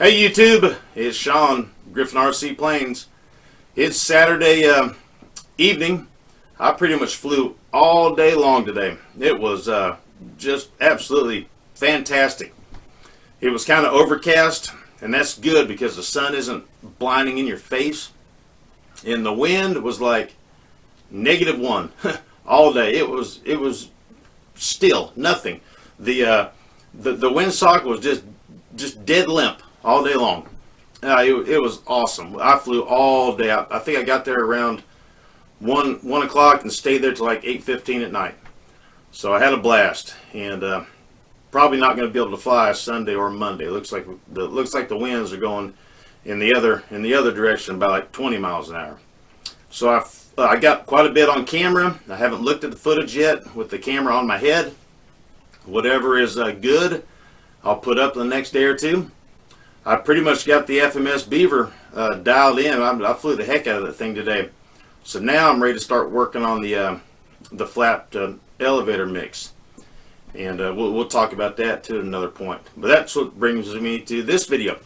Hey YouTube, it's Sean, Griffin RC Planes. It's Saturday evening. I pretty much flew all day long today. It was just absolutely fantastic. It was kind of overcast, and that's good because the sun isn't blinding in your face. And the wind was like -1 all day. It was still nothing. The windsock was just dead limp all day long. It was awesome. I flew all day. I think I got there around 1 o'clock and stayed there till like 8:15 at night. So I had a blast, and probably not going to be able to fly Sunday or Monday. It looks like the winds are going in the other direction, about like 20 miles an hour. So I got quite a bit on camera. I haven't looked at the footage yet with the camera on my head. Whatever is good, I'll put up the next day or two. I pretty much got the FMS Beaver dialed in. I flew the heck out of that thing today. So now I'm ready to start working on the flapped elevator mix. And we'll talk about that too at another point. But that's what brings me to this video.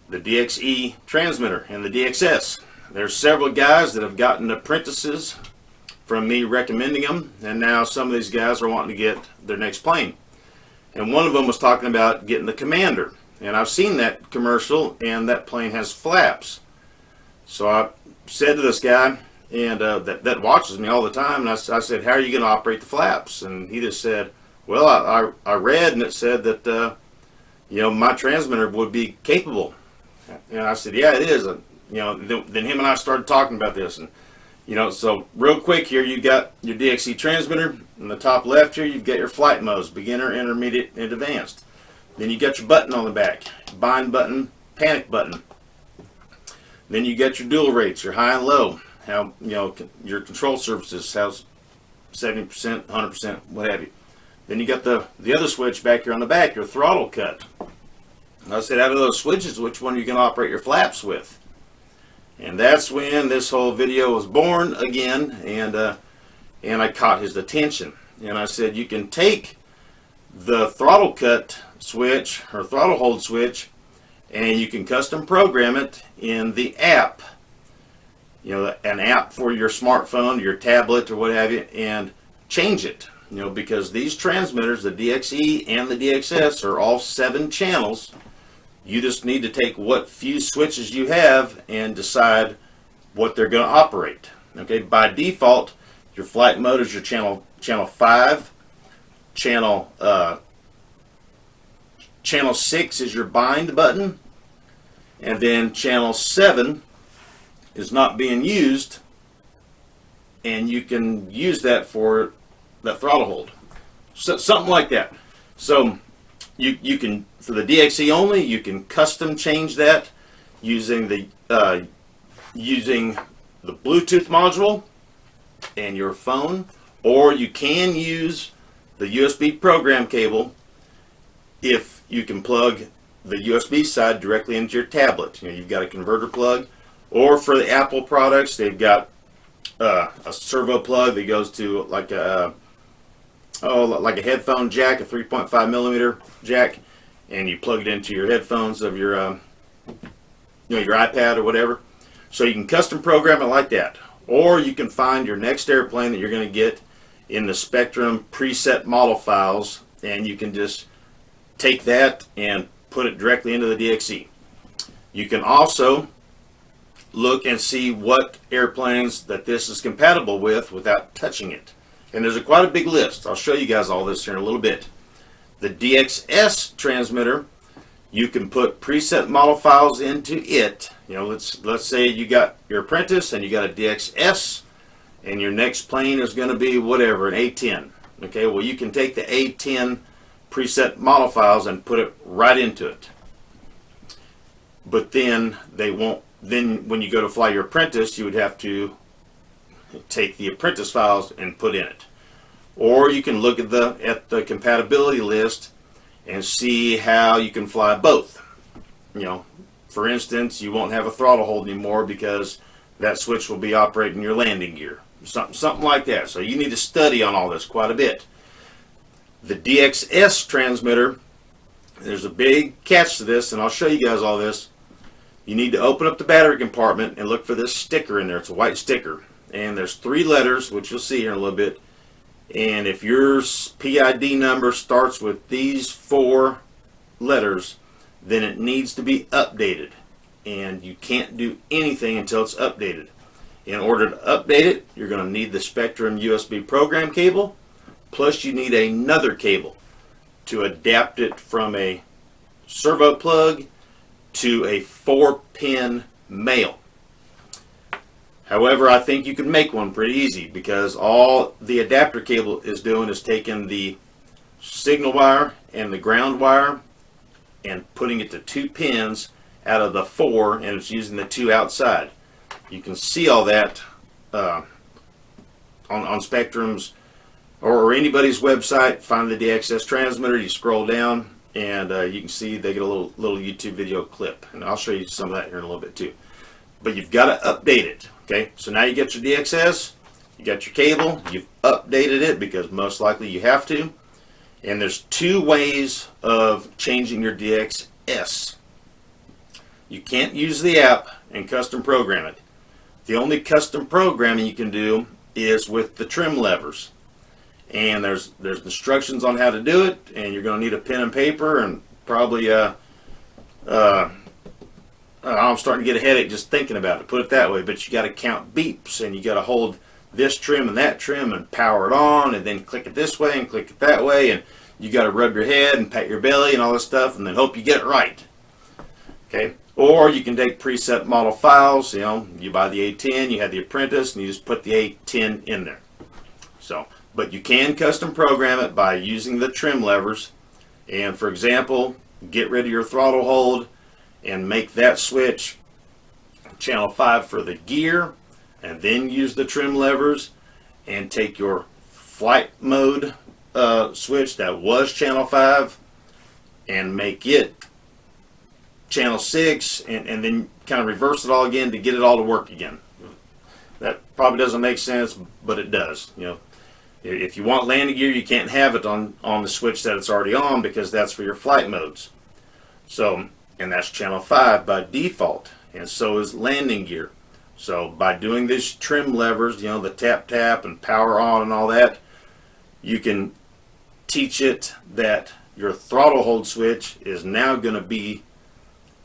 The Dxe Transmitter and the Dxs. There's several guys that have gotten apprentices from me recommending them. And now some of these guys are wanting to get their next plane. And one of them was talking about getting the Commander. And I've seen that commercial, and that plane has flaps. So I said to this guy, and that watches me all the time, and I said, how are you going to operate the flaps? And he just said, well, I read, and it said that my transmitter would be capable. And I said, yeah, it is. Then him and I started talking about this, and so real quick here, you got your Dxe transmitter. In the top left here, you've got your flight modes: beginner, intermediate, and advanced. Then you got your button on the back: bind button, panic button. Then you got your dual rates, your high and low, how your control surfaces, how's 70%, 100%, what have you. Then you got the other switch back here on the back, your throttle cut. And I said, out of those switches, which one are you going to operate your flaps with? And that's when this whole video was born again, and I caught his attention. And I said, you can take the throttle cut switch or throttle hold switch, and you can custom program it in the app, an app for your smartphone, your tablet, or what have you, and change it. Because these transmitters, the Dxe and the Dxs, are all 7 channels. You just need to take what few switches you have and decide what they're going to operate. Okay, by default, your flight mode is your channel 5. Channel 6 is your bind button, and then channel 7 is not being used, and you can use that for that throttle hold. So, something like that. So you can, for the Dxe only, you can custom change that using the Bluetooth module and your phone, or you can use the USB program cable if you can plug the USB side directly into your tablet. You've got a converter plug, or for the Apple products, they've got a servo plug that goes to like a headphone jack, a 3.5 millimeter jack, and you plug it into your headphones of your your iPad or whatever. So you can custom program it like that, or you can find your next airplane that you're going to get in the Spektrum preset model files, and you can just take that and put it directly into the Dxe. You can also look and see what airplanes that this is compatible with without touching it. And there's quite a big list. I'll show you guys all this here in a little bit. The Dxs transmitter, you can put preset model files into it. Let's say you got your apprentice and you got a Dxs, and your next plane is going to be whatever, an A10. Okay, well, you can take the A10 preset model files and put it right into it. But then they won't. Then when you go to fly your apprentice, you would have to take the apprentice files and put in it. Or you can look at the compatibility list and see how you can fly both. For instance, you won't have a throttle hold anymore because that switch will be operating your landing gear. Something like that. So you need to study on all this quite a bit. The Dxs transmitter There's a big catch to this, and I'll show you guys all this. You need to open up the battery compartment and look for this sticker in there. It's a white sticker. And there's 3 letters, which you'll see here in a little bit. And if your PID number starts with these 4 letters, then it needs to be updated. And you can't do anything until it's updated. In order to update it, you're going to need the Spektrum USB program cable, plus you need another cable to adapt it from a servo plug to a 4-pin male. However, I think you can make one pretty easy, because all the adapter cable is doing is taking the signal wire and the ground wire and putting it to 2 pins out of the 4, and it's using the 2 outside. You can see all that on Spektrum's or anybody's website. Find the Dxe Transmitter, you scroll down, and you can see they get a little YouTube video clip, and I'll show you some of that here in a little bit too. But you've got to update it. Okay, so now you get your DXS, you got your cable, you've updated it because most likely you have to. And there's 2 ways of changing your DXS. You can't use the app and custom program it. The only custom programming you can do is with the trim levers. And there's instructions on how to do it, and you're going to need a pen and paper, and probably I'm starting to get a headache just thinking about it, put it that way. But you got to count beeps, and you got to hold this trim and that trim and power it on, and then click it this way and click it that way, and you got to rub your head and pat your belly and all this stuff, and then hope you get it right. Okay, or you can take preset model files. You know, you buy the A10, you have the apprentice, and you just put the A10 in there. So, but you can custom program it by using the trim levers. And for example, get rid of your throttle hold and make that switch channel 5 for the gear, and then use the trim levers and take your flight mode switch that was channel 5 and make it channel 6, and then kind of reverse it all again to get it all to work again. That probably doesn't make sense, but it does. You know, if you want landing gear, you can't have it on the switch that it's already on, because that's for your flight modes. So, and that's channel 5 by default, and so is landing gear. So by doing these trim levers, you know, the tap and power on and all that, you can teach it that your throttle hold switch is now going to be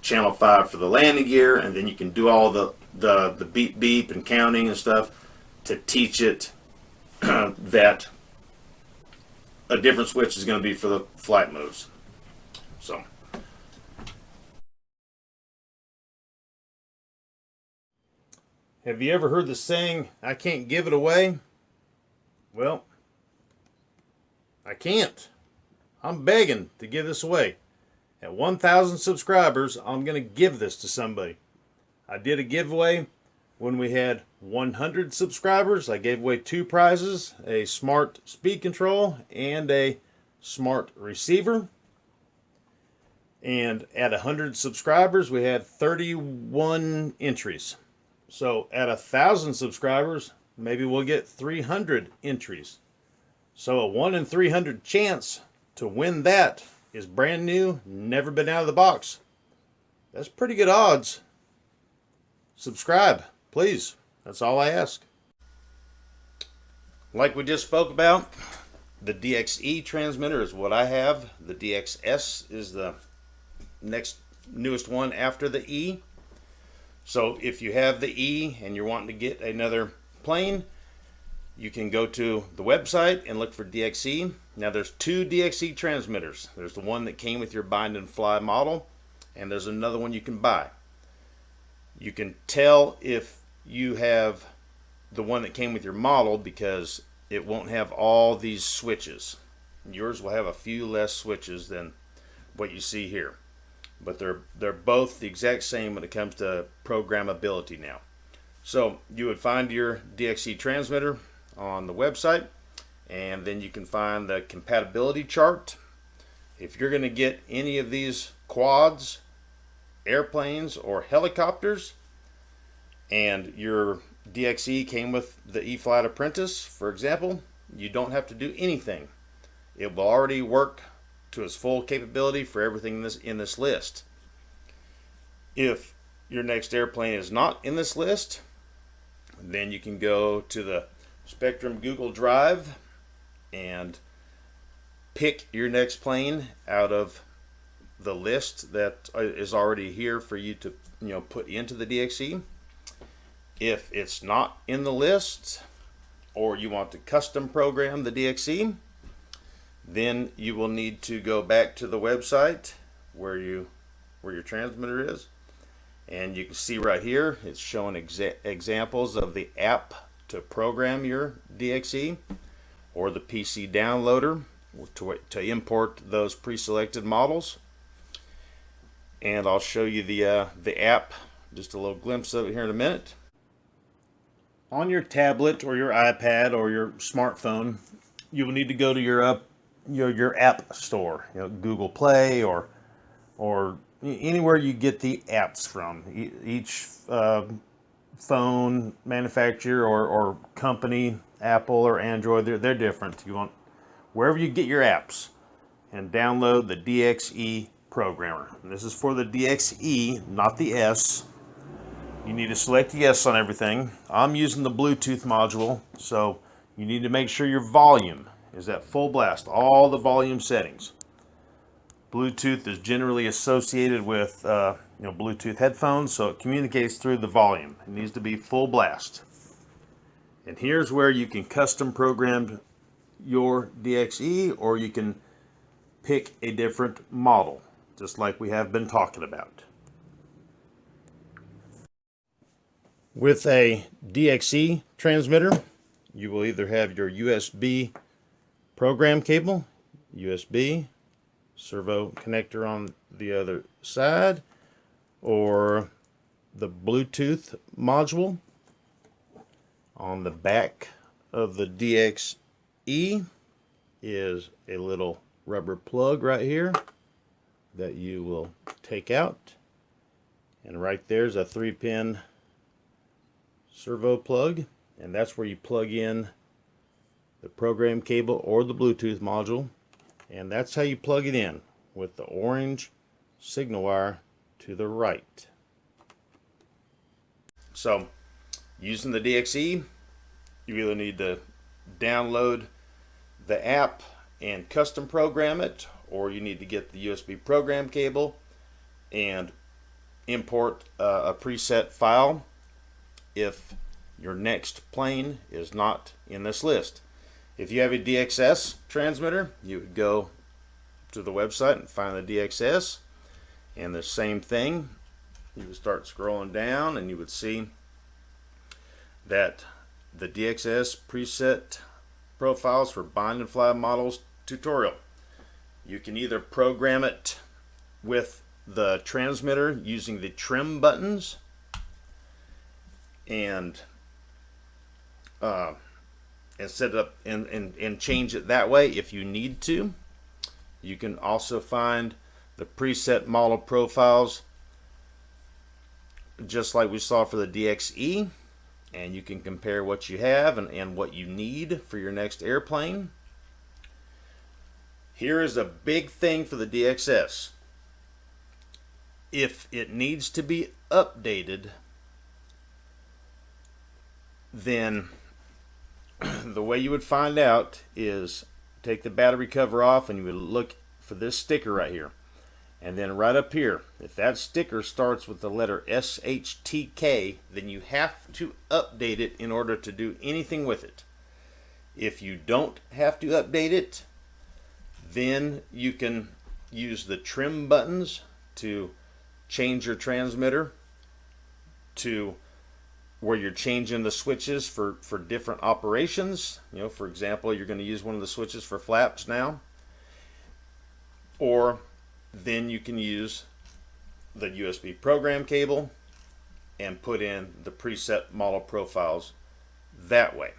channel 5 for the landing gear, and then you can do all the beep beep and counting and stuff to teach it that a different switch is going to be for the flight modes. So have you ever heard the saying, I can't give it away? Well, I can't. I'm begging to give this away. At 1,000 subscribers, I'm going to give this to somebody. I did a giveaway when we had 100 subscribers. I gave away 2 prizes, a smart speed control and a smart receiver. And at 100 subscribers, we had 31 entries. So at 1,000 subscribers, maybe we'll get 300 entries. So a 1 in 300 chance to win that is brand new, never been out of the box. That's pretty good odds. Subscribe, please. That's all I ask. Like we just spoke about, the Dxe transmitter is what I have. The Dxs is the next newest one after the E. So if you have the E and you're wanting to get another plane, you can go to the website and look for Dxe. Now there's 2 Dxe transmitters. There's the one that came with your bind and fly model, and there's another one you can buy. You can tell if you have the one that came with your model because it won't have all these switches. Yours will have a few less switches than what you see here. But they're both the exact same when it comes to programmability now. So you would find your Dxe transmitter on the website, and then you can find the compatibility chart. If you're going to get any of these quads, airplanes, or helicopters, and your Dxe came with the E-Flite Apprentice, for example, you don't have to do anything. It will already work to its full capability for everything in this list. If your next airplane is not in this list, then you can go to the Spektrum Google Drive and pick your next plane out of the list that is already here for you to put into the Dxe. If it's not in the list, or you want to custom program the Dxe, then you will need to go back to the website where your transmitter is, and you can see right here it's showing examples of the app to program your Dxe, or the PC downloader to import those pre-selected models. And I'll show you the app, just a little glimpse of it here in a minute. On your tablet or your iPad or your smartphone, you will need to go to your app store, Google Play or anywhere you get the apps from. Each phone manufacturer or company, Apple or Android, they're different. You want wherever you get your apps, and download the Dxe Programmer. And this is for the Dxe, not the S. You need to select yes on everything. I'm using the Bluetooth module, so you need to make sure your volume is at full blast, all the volume settings. Bluetooth is generally associated with Bluetooth headphones, so it communicates through the volume. It needs to be full blast. And here's where you can custom program your Dxe, or you can pick a different model, just like we have been talking about. With a Dxe transmitter, you will either have your USB program cable, USB, servo connector on the other side, or the Bluetooth module. On the back of the Dxe is a little rubber plug right here that you will take out, and right there's a 3-pin servo plug, and that's where you plug in the program cable or the Bluetooth module, and that's how you plug it in, with the orange signal wire to the right. So using the Dxe, you either need to download the app and custom program it, or you need to get the USB program cable and import a preset file if your next plane is not in this list. If you have a Dxs transmitter, you would go to the website and find the Dxs, and the same thing, you would start scrolling down and you would see that the Dxs preset profiles for bind and fly models tutorial. You can either program it with the transmitter using the trim buttons and set it up and change it that way if you need to. You can also find the preset model profiles just like we saw for the Dxe, and you can compare what you have and what you need for your next airplane. Here is a big thing for the Dxs. If it needs to be updated, then the way you would find out is take the battery cover off, and you would look for this sticker right here. And then right up here, if that sticker starts with the letter SHTK, then you have to update it in order to do anything with it. If you don't have to update it, then you can use the trim buttons to change your transmitter to where you're changing the switches for different operations. For example, you're going to use one of the switches for flaps now, or then you can use the USB program cable and put in the preset model profiles that way.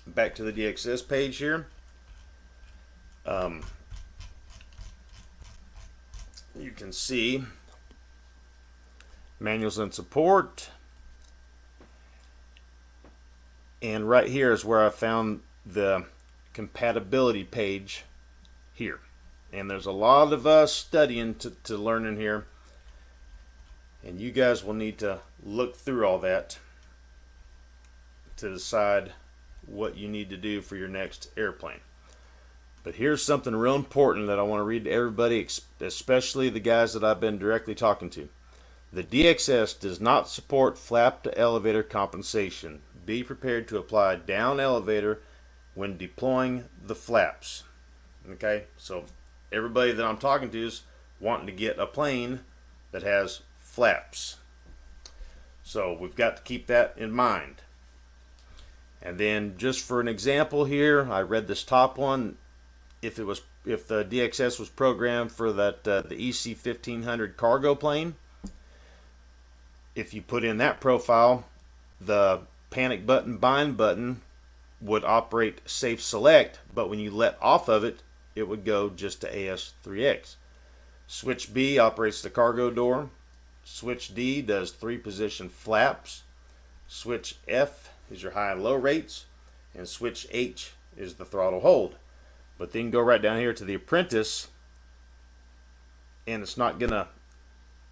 Back to the Dxs page here. You can see manuals and support, and right here is where I found the compatibility page here. And there's a lot of studying to learn in here. And you guys will need to look through all that to decide what you need to do for your next airplane. But here's something real important that I want to read to everybody, especially the guys that I've been directly talking to. The DXS does not support flap to elevator compensation. Be prepared to apply down elevator when deploying the flaps. Okay, so everybody that I'm talking to is wanting to get a plane that has flaps. So we've got to keep that in mind. And then just for an example here, I read this top one. If the DXS was programmed for that the EC 1500 cargo plane, if you put in that profile, the panic button bind button would operate safe select, but when you let off of it, it would go just to AS3X. Switch B operates the cargo door. Switch D does 3-position flaps. Switch F is your high and low rates, and switch H is the throttle hold. But then go right down here to the apprentice, and it's not gonna,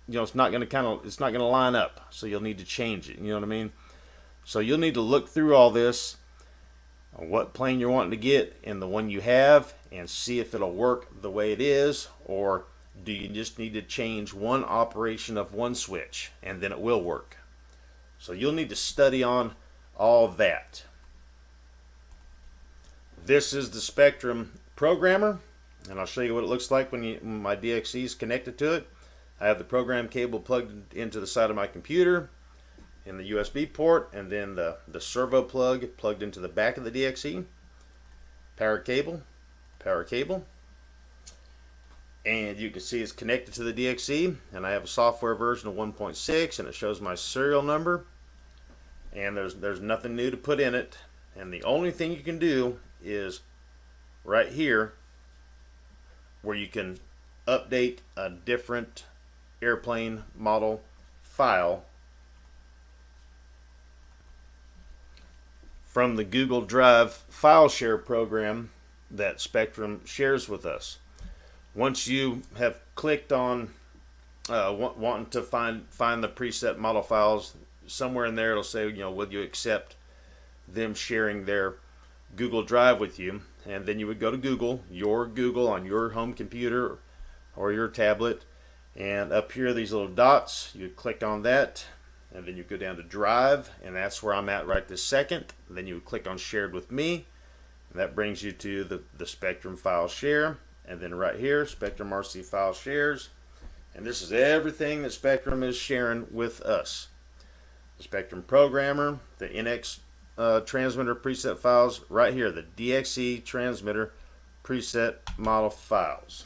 it's not gonna line up. So you'll need to change it. You know what I mean? So you'll need to look through all this, on what plane you're wanting to get, and the one you have, and see if it'll work the way it is, or do you just need to change one operation of one switch, and then it will work. So you'll need to study on all that. This is the Spektrum Programmer, and I'll show you what it looks like when my Dxe is connected to it. I have the program cable plugged into the side of my computer in the USB port, and then the servo plug plugged into the back of the Dxe. Power cable, and you can see it's connected to the Dxe, and I have a software version of 1.6, and it shows my serial number, and there's nothing new to put in it. And the only thing you can do is right here, where you can update a different airplane model file from the Google Drive file share program that Spektrum shares with us. Once you have clicked on wanting to find the preset model files, somewhere in there it'll say, will you accept them sharing their Google Drive with you? And then you would go to your Google on your home computer or your tablet, and up here these little dots, you click on that, and then you go down to Drive, and that's where I'm at right this second. And then you would click on Shared with Me, and that brings you to the Spektrum file share. And then right here, Spektrum RC file shares, and this is everything that Spektrum is sharing with us. The Spektrum Programmer, the NX transmitter preset files right here, the Dxe Transmitter preset model files.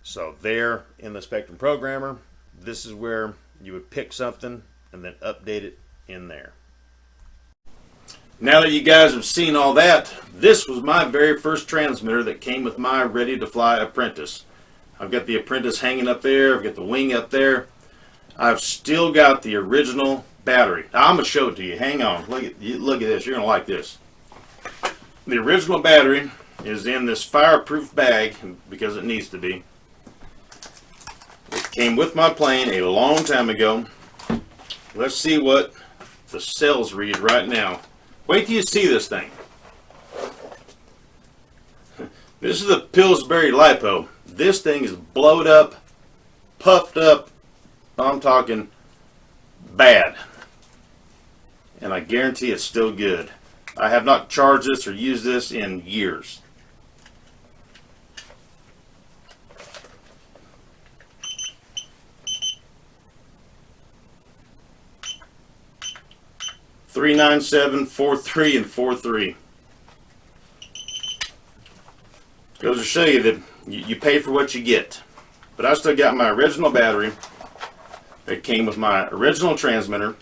So there in the Spektrum Programmer, this is where you would pick something and then update it in there. Now that you guys have seen all that, this was my very first transmitter that came with my ready to fly Apprentice. I've got the Apprentice hanging up there, I've got the wing up there. I've still got the original battery. Now, I'm going to show it to you. Hang on. Look at this. You're going to like this. The original battery is in this fireproof bag because it needs to be. It came with my plane a long time ago. Let's see what the cells read right now. Wait till you see this thing. This is the Pillsbury LiPo. This thing is blowed up, puffed up. I'm talking bad. And I guarantee it's still good. I have not charged this or used this in years. $397, $43, and $43. Goes to show you that you pay for what you get. But I still got my original battery that came with my original transmitter.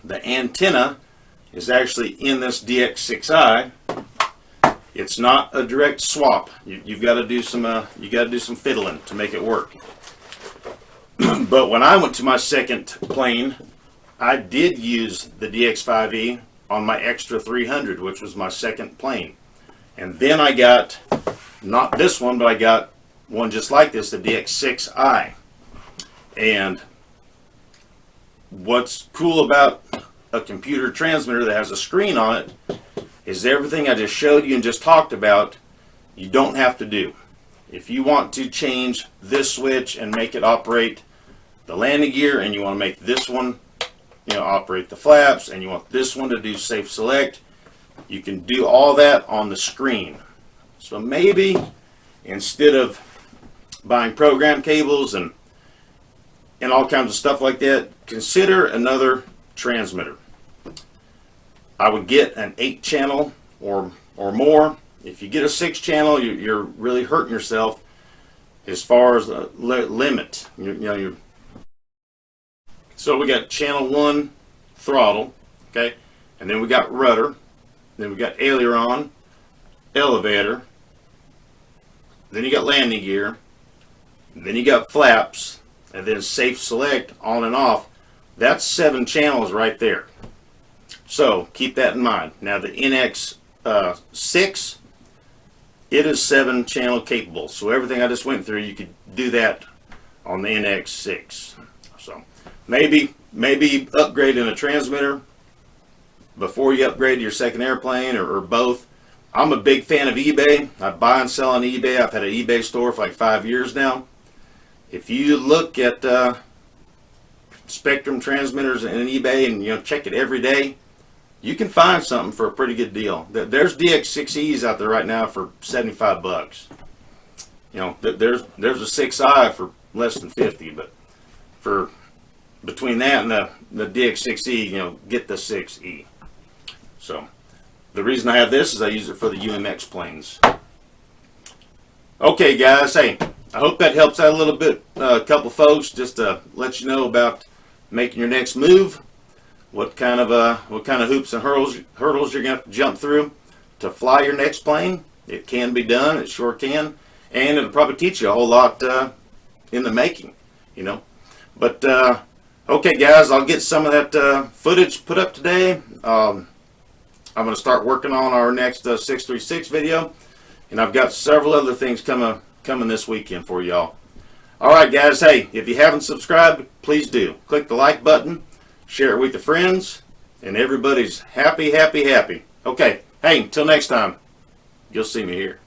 The antenna is actually in this DX6i. It's not a direct swap. You've got to do some fiddling to make it work. But when I went to my second plane, I did use the DX5E on my Extra 300, which was my second plane. And then I got, not this one, but I got one just like this, the DX6i. And what's cool about a computer transmitter that has a screen on it is everything I just showed you and just talked about, you don't have to do. If you want to change this switch and make it operate the landing gear, and you want to make this one, you know, operate the flaps, and you want this one to do safe select, you can do all that on the screen. So maybe instead of buying program cables and all kinds of stuff like that, consider another transmitter. I would get an 8-channel or more. If you get a 6-channel, you're really hurting yourself as far as the limit. So we got channel 1 throttle, okay, and then we got rudder, then we got aileron, elevator, then you got landing gear, then you got flaps, and then safe select on and off. That's 7 channels right there. So keep that in mind. Now the NX6, it is 7-channel capable. So everything I just went through, you could do that on the NX6. So maybe upgrading a transmitter before you upgrade your second airplane, or both. I'm a big fan of eBay. I buy and sell on eBay. I've had an eBay store for like 5 years now. If you look at Spektrum transmitters and eBay and check it every day, you can find something for a pretty good deal. There's DX6Es out there right now for 75 bucks. There's a 6i for less than 50, but for between that and the DX6E, get the 6E. So the reason I have this is I use it for the UMX planes. Okay guys, hey, I hope that helps out a little bit, a couple folks, just to let you know about making your next move, what kind of hoops and hurdles you're going to have to jump through to fly your next plane. It can be done, it sure can, and it'll probably teach you a whole lot in the making, But okay guys, I'll get some of that footage put up today. I'm going to start working on our next 636 video, and I've got several other things coming this weekend for y'all. Alright guys, hey, if you haven't subscribed, please do. Click the like button, share it with your friends, and everybody's happy. Okay, hey, until next time, you'll see me here.